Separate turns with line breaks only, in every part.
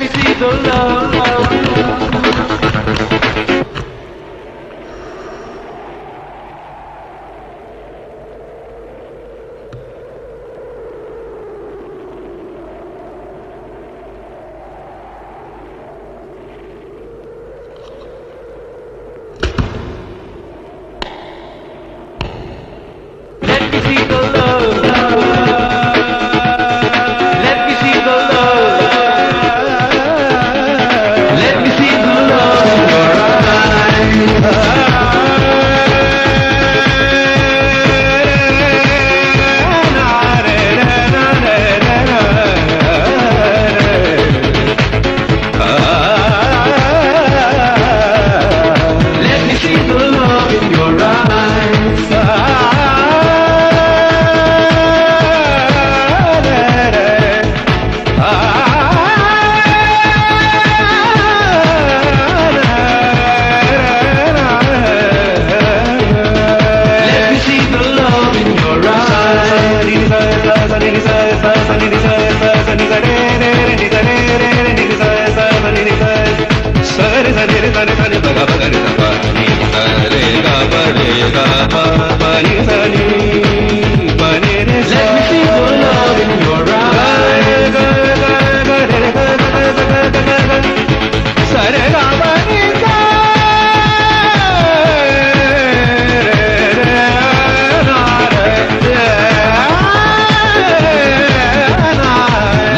me see the love. Let me see the love. Let me see the love. Let me see the love in your Let me see the love in your eyes. Let me see the love in your Let me see the love in your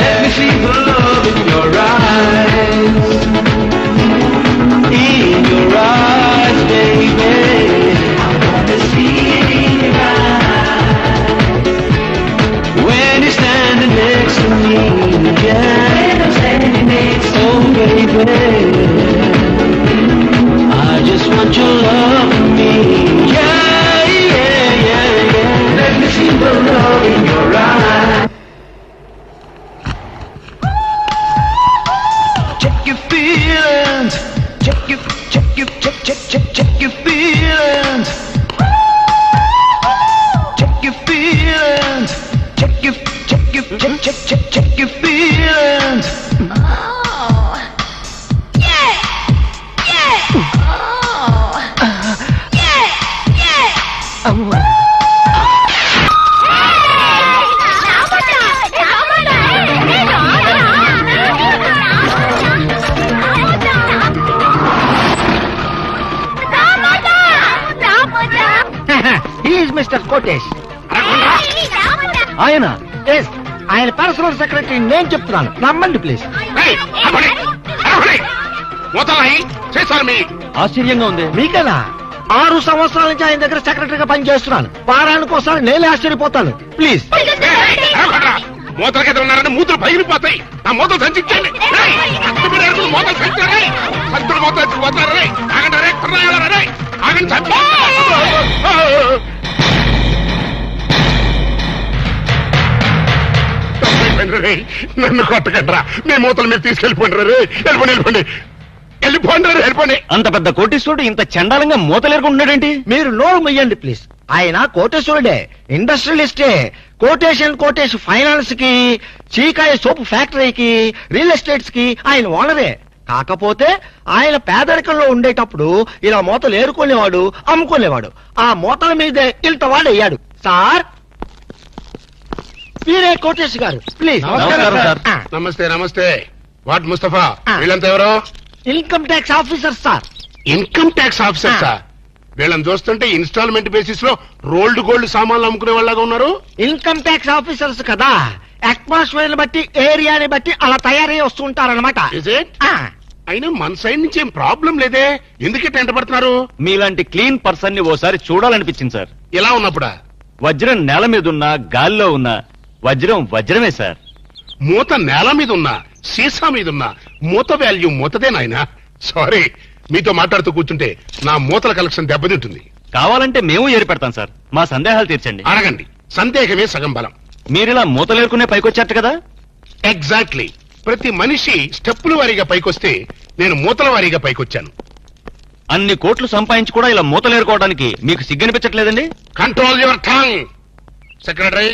Let me see the love in your eyes. In your eyes, baby. I wanna see it in your eyes. When you're standing next to me, yeah. When I'm standing next to you, baby. I just want your love for me. Yeah, yeah, yeah, yeah. Let me see the love in your eyes. Check your feelings. Check your feelings. Check your feelings. Check your feelings.
Oh. Yeah. Yeah. Oh. Yeah. Yeah.
Is mister Kotesh. ఆయన yes, ఆయన personal secretary. నేను చెప్తున్నాను, నమ్మండి please.
ఆశ్చర్యంగా ఉంది.
మీకనా? 6 సంవత్సరాల నుంచి ఆయన దగ్గర సెక్రటరీగా పనిచేస్తున్నాను. వారానికి ఒకసారి నేనే ఆశ్చర్యపోతాను. ప్లీజ్.
మూతలకి ఉన్నారని మూతలు పగిలిపోతాయి. ఆ మూతలు సంచించండి. మూతలు సంచారే సంతులు మూతలు పోతారే. ఆగండి కుర్రాడే, ఆగండి. నన్ను కొట్టకండ్రా. మీ మూతలు మీరు తీసుకెళ్ళిపోండి రే. వెళ్ళిపోండి. వెళ్ళిపోండి.
అంత పెద్ద కోటీశ్వరుడు ఇంత చండాలంగా మూతలేరుకుంటున్నాడేంటి?
మీరు నోరు మొయ్యండి ప్లీజ్. ఆయన కోటేశ్వరుడే, ఇండస్ట్రియలిస్టే. కోటేష్ ఫైనాన్స్ కి, చీకాయ సోపు ఫ్యాక్టరీకి, రియల్ ఎస్టేట్స్ కి ఆయన ఓనరే. కాకపోతే ఆయన పేదరికంలో ఉండేటప్పుడు ఇలా మూతలు ఏరుకునేవాడు, అమ్ముకునేవాడు. ఆ మూతల మీదే ఇంతవాడు అయ్యాడు. సార్, వీరే కోటేష్ గారు. ప్లీజ్.
నమస్కారం సార్.
నమస్తే. వాట్ ముస్తఫా, వీళ్ళంతా ఎవరో?
Income tax officer sir.
Income tax officer sir. వీళ్ళని చూస్తుంటే ఇన్స్టాల్మెంట్ బేసిస్ లో రోల్డ్ గోల్డ్ సామాన్లు అమ్ముకునే వాళ్ళగా ఉన్నారు.
ఇన్కమ్ ట్యాక్స్ ఆఫీసర్స్ కదా, అట్మాస్ఫియర్ బట్టి, ఏరియాని బట్టి అలా తయారై వస్తుంటారనమాట.
అయినా మన సైడ్ నుంచి ఏం ప్రాబ్లం లేదే, ఎందుకే టెంట పడుతున్నారు?
మీలాంటి క్లీన్ పర్సన్ ని ఓసారి చూడాలనిపించింది సార్.
ఎలా ఉన్నప్పుడా?
వజ్రం నేల మీద ఉన్నా, గాల్లో ఉన్నా వజ్రం వజ్రమే సార్.
మూత నేల మీద ఉన్నా, సీసా మీద ఉన్నా మూత వాల్యూ మూతదే నాయనా. సారీ, మీతో మాట్లాడుతూ కూర్చుంటే నా మూతల కలెక్షన్ దెబ్బతింటుంది.
కావాలంటే మేము ఏరి పెడతాం సార్. మా సందేహాలు తీర్చండి.
అడగండి, సందేహమే సగం బలం.
మీరిలా మూతలేరుకునే పైకొచ్చారట కదా?
ఎగ్జాక్ట్లీ. ప్రతి మనిషి స్టెప్పుల వారీగా పైకొస్తే నేను మూతల వారీగా పైకొచ్చాను.
అన్ని కోట్లు సంపాదించి కూడా ఇలా మూతలేరుకోవడానికి మీకు సిగ్గనిపించట్లేదండి?
Control your tongue. Secretary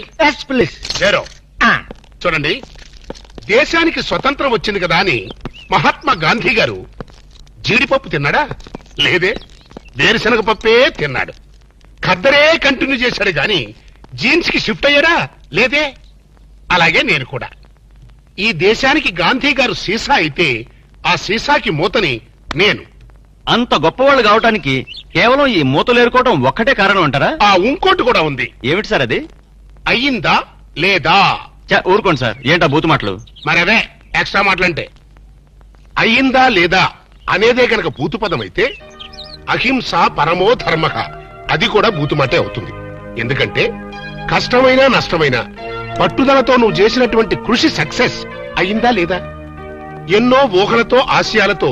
please.
చూడండి, దేశానికి స్వతంత్రం వచ్చింది కదా అని మహాత్మా గాంధీ గారు జీడిపప్పు తిన్నాడా? లేదే, వేరుశనగ పప్పే తిన్నాడు. ఖద్దరే కంటిన్యూ చేశాడు గాని జీన్స్ కి షిఫ్ట్ అయ్యాడా? లేదే. అలాగే నేను కూడా. ఈ దేశానికి గాంధీ గారు సీసా అయితే ఆ సీసాకి మూతని నేను.
అంత గొప్పవాళ్ళు కావటానికి కేవలం ఈ మూతలు ఏరుకోవడం ఒక్కటే కారణం అంటారా?
ఆ ఇంకోటి కూడా ఉంది.
ఏమిటి సార్ అది?
అయ్యిందా లేదా?
ఊరుకోండి సార్, ఏంటా బూతు మాటలు?
మరవే ఎక్స్ట్రా మాటలంటే. అయ్యిందా లేదా అనేదే గనక భూతు పదం అయితే అహింస పరమో ధర్మక అది కూడా భూతుమాటే అవుతుంది. ఎందుకంటే కష్టమైనా నష్టమైనా పట్టుదలతో నువ్వు చేసినటువంటి కృషి సక్సెస్ అయ్యిందా లేదా? ఎన్నో ఊహలతో ఆశయాలతో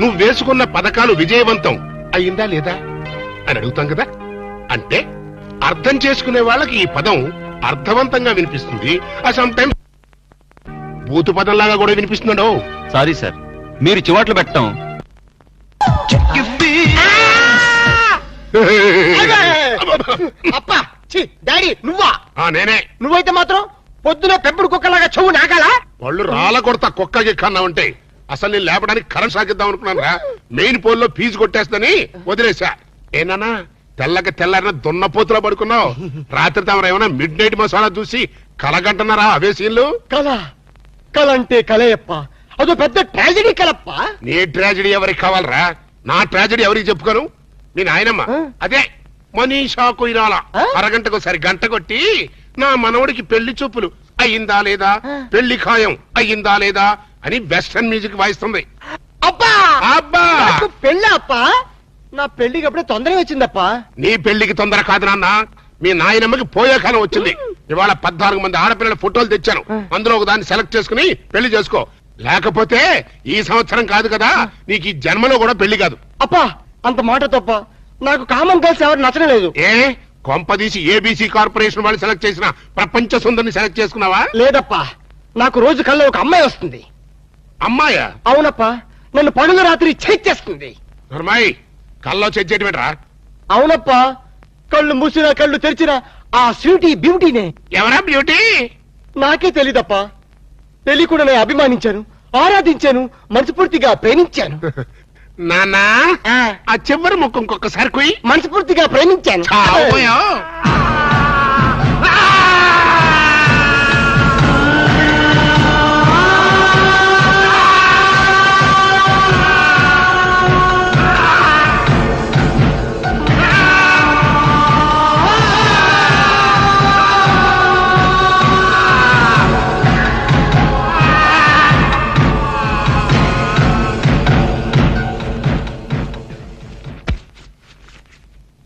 నువ్వు వేసుకున్న పథకాలు విజయవంతం అయ్యిందా లేదా అని అడుగుతాం కదా. అంటే అర్థం చేసుకునే వాళ్ళకి ఈ పదం అర్థవంతంగా వినిపిస్తుంది. సమ్ టైమ్స్ భూతు పదంలాగా కూడా వినిపిస్తుండో.
సారీ సార్, మీరు చివాట్లు పెట్టడం
అప్పా డాడీ నువ్వా?
నేనే.
నువ్వైతే మాత్రం పొద్దున పెంపుడు కుక్కలాగా చెవు నాకాలా?
వాళ్ళు రాళ్ళ కొడతా కుక్కకి కన్నా ఉంటే అసలు నేను లేపడానికి కరెంట్ సాగిద్దాం అనుకున్నాను రా. మెయిన్ పోల్ లో ఫీజు కొట్టేస్తుందని వదిలేసా. ఏనానా తెల్లారిన దున్నపోతులో పడుకున్నావు. రాత్రి తమరు ఏమైనా మిడ్ నైట్ మసాలా చూసి కలగంటున్నారా? అవే సీన్లు.
కల అంటే కలయప్ప, అదో పెద్ద ట్రాజడీ కలప్ప.
నీ ట్రాజడీ ఎవరికి కావాలరా? నా ట్రాజడీ ఎవరికి చెప్పుకోను? మీ నాయనమ్మ అదే మనీషా కొయిరాల అరగంటకోసారి గంట కొట్టి నా మనవడికి పెళ్లి చూపులు అయ్యిందా లేదా, పెళ్లి ఖాయం అయ్యిందా లేదా అని వెస్టర్న్ మ్యూజిక్ వాయిస్తుంది.
అబ్బా
అబ్బా
పెళ్ళి అప్ప, నా పెళ్లికి అప్పుడే తొందరగా వచ్చిందప్పా.
నీ పెళ్లికి తొందర కాదు నాన్న, మీ నాయనమ్మకి పోయే కాలం వచ్చింది. ఇవాళ 14 మంది ఆడపిల్లల ఫోటోలు తెచ్చాను. అందులో ఒక దాన్ని సెలెక్ట్ చేసుకుని పెళ్లి చేసుకో. లేకపోతే ఈ సంవత్సరం కాదు కదా, నీకు ఈ జన్మలో కూడా పెళ్లి కాదు.
అప్పా అంత మాట తప్ప, నాకు కామన్ గర్ల్స్ ఎవరు నచ్చలేదు.
ఏ కొంపదీసి ఏబీసీ కార్పొరేషన్ వాళ్ళు సెలెక్ట్ చేసిన ప్రపంచ సుందరిని సెలెక్ట్ చేసుకున్నావా?
లేదప్పా, నాకు రోజు కల్లో ఒక అమ్మాయి వస్తుంది.
అమ్మాయా?
అవునప్పా, నన్ను పగలు రాత్రి చేస్తుంది.
నర్మాయి కల్లో చెచ్చేటివేట్రా?
అవునప్పా, కళ్ళు మూసినా కళ్ళు తెరిచినా ఆ స్వీటీ బ్యూటీనే.
ఎవరా బ్యూటీ?
నాకే తెలీదప్పా. పెళ్లి కూడా నేను అభిమానించాను, ఆరాధించాను, మనస్ఫూర్తిగా ప్రేమించాను.
నానా ఆ చివరి ముక్కు ఇంకొకసారి కుయ్.
మనస్ఫూర్తిగా ప్రేమించాను.
చావోయో.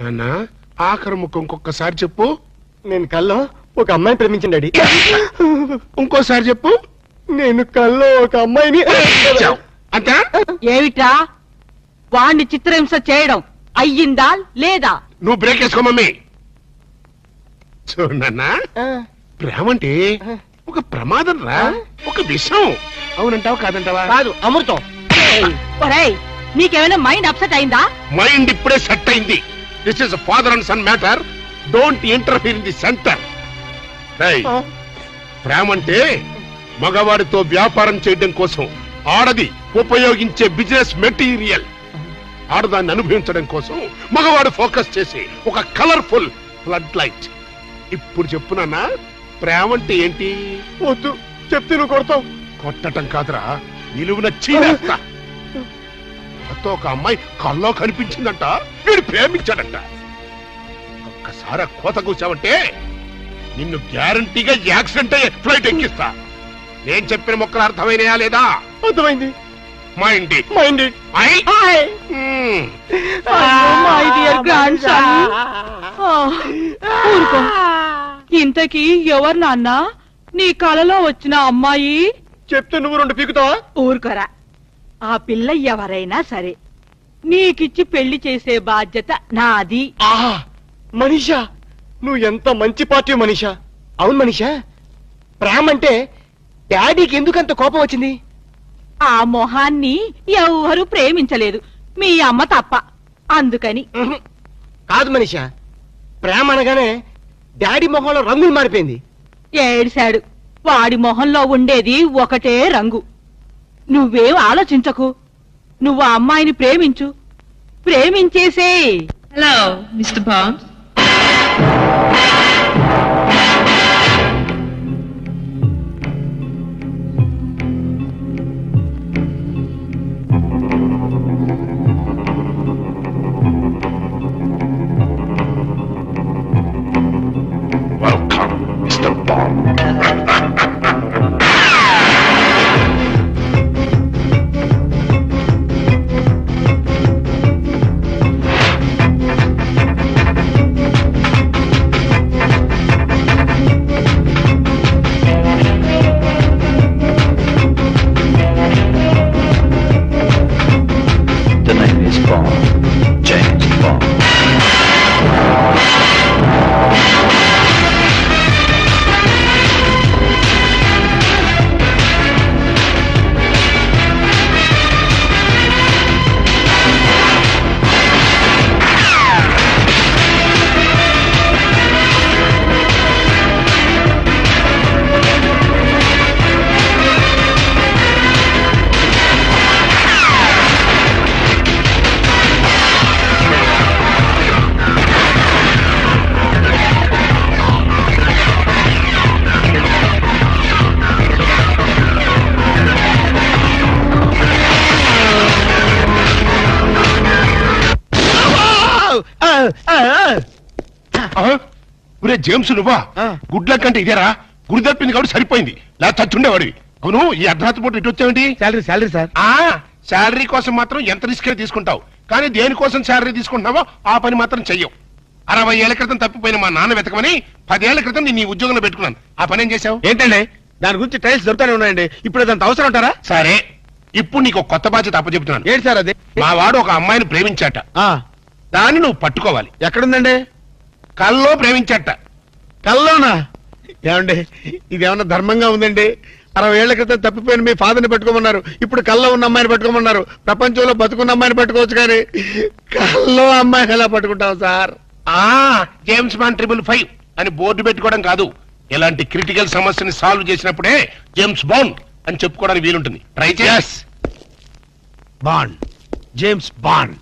నాన్నా ఆఖరి ముక్కు ఇంకొకసారి చెప్పు.
నేను కల్లో ఒక అమ్మాయిని ప్రేమించాను డాడీ.
ఇంకోసారి చెప్పు.
నేను కల్లో ఒక అమ్మాయిని.
అంతే?
ఏమిటా వాణ్ణి చిత్రహింస చేయడం అయ్యిందా లేదా?
నువ్వు బ్రేక్ వేసుకో మమ్మీ. చూడన్నా, ప్రేమ అంటే ఒక ప్రమాదం రా, ఒక విషం. అవునంటావా కాదంటావా?
కాదు, అమృతం.
ఒరేయ్, నీకేమైనా మైండ్ అప్సెట్ అయిందా?
మైండ్ ఇప్పుడే సెట్ అయింది. This is father and son matter. Don't interfere in the centre. ప్రేమ అంటే మగవాడితో వ్యాపారం చేయడం కోసం ఆడది ఉపయోగించే బిజినెస్ మెటీరియల్. ఆడదాన్ని అనుభవించడం కోసం మగవాడు ఫోకస్ చేసే ఒక కలర్ఫుల్ ఫ్లడ్ లైట్. ఇప్పుడు చెప్పునన్నా, ప్రేమ అంటే ఏంటి?
వద్దు చెప్తే నువ్వు కొడతావు.
కొట్టటం కాదురా, నిలువున చీనేస్తా. కొత్త ఒక అమ్మాయి కల్లో కనిపించిందంట, వీడు ప్రేమించాడంట. ఒక్కసారి ఆ కోత కూర్చావంటే నిన్ను గ్యారంటీగా యాక్సిడెంట్ అయ్యే ఫ్లైట్ ఎక్కిస్తా. నేను చెప్పిన మొక్కలు అర్థమైనయా లేదా?
అర్థమైంది.
Mind
mind.
My dear grand son. ఊరుకో. ఇంతకీ ఎవరు నాన్న నీ కలలో వచ్చిన అమ్మాయి?
చెప్తే నువ్వు 2 పీకుతావా?
ఊరుకోరా. ఆ పిల్ల ఎవరైనా సరే నీకిచ్చి పెళ్లి చేసే బాధ్యత నాది.
ఆహా మనీషా, నువ్వు ఎంత మంచి పార్టీ మనీషా. అవును మనీషా, ప్రేమ అంటే డాడీకి ఎందుకంత కోపం వచ్చింది?
ఆ మొహాన్ని ఎవరు ప్రేమించలేదు, మీ అమ్మ తప్ప. అందుకని.
కాదు మనీషా, ప్రేమ అనగానే డాడీ మొహంలో రంగులు మారిపోయింది.
ఏడిశాడు. వాడి మొహంలో ఉండేది ఒకటే రంగు. నువ్వేం ఆలోచించకు. నువ్వు ఆ అమ్మాయిని ప్రేమించు. ప్రేమించేసే.
Hello, Mr. Bond.
Welcome, Mr. Bond.
The name is Bond. James Bond.
ఒరే జేమ్స్ నువ్వా? గుడ్ లక్ అంటే ఇదేరా? గుడి తప్పింది కాబట్టి సరిపోయింది, లేదా చచ్చుండేవాడివి. అవును, ఈ అర్ధరాత్రి పూట ఇటు వచ్చావేంటి?
Salary sir.
శాలరీ కోసం మాత్రం ఎంత రిస్క్ తీసుకుంటావు, కానీ దేనికోసం శాలరీ తీసుకుంటున్నావో ఆ పని మాత్రం చెయ్యవు. 60 ఏళ్ల క్రితం తప్పిపోయిన మా నాన్న వెతకమని 10 ఏళ్ల క్రితం నేను ఈ ఉద్యోగంలో పెట్టుకున్నాను. ఆ పని ఏం చేశావు?
ఏంటండి దాని గురించి టైల్స్ దొరుకుతానే ఉన్నాయండి. ఇప్పుడు అదంత అవసరం అంటారా?
సరే, ఇప్పుడు నీకు ఒక కొత్త బాధ్యత అప్పచెప్తున్నాను.
ఏంటి సార్ అది?
మా వాడు ఒక అమ్మాయిని ప్రేమించాట. దాన్ని నువ్వు పట్టుకోవాలి.
ఎక్కడుందండి?
కల్లో ప్రేమించాట.
కల్లోనా? ఏమండి ఇదేమన్నా ధర్మంగా ఉందండి? 60 ఏళ్ల క్రితం తప్పిపోయిన మీ ఫాదర్ని పెట్టుకోమన్నారు, ఇప్పుడు కల్లో ఉన్న అమ్మాయిని పెట్టుకోమన్నారు. ప్రపంచంలో బతుకున్న అమ్మాయిని పెట్టుకోవచ్చు, కానీ కల్లో అమ్మాయిని ఎలా పట్టుకుంటావు సార్?
జేమ్స్ బాండ్ 555 అని బోర్డు పెట్టుకోవడం కాదు, ఇలాంటి క్రిటికల్ సమస్యని సాల్వ్ చేసినప్పుడే జేమ్స్ బాండ్ అని చెప్పుకోవడానికి వీలుంటుంది. ట్రై చేస్.
Bond, James bond.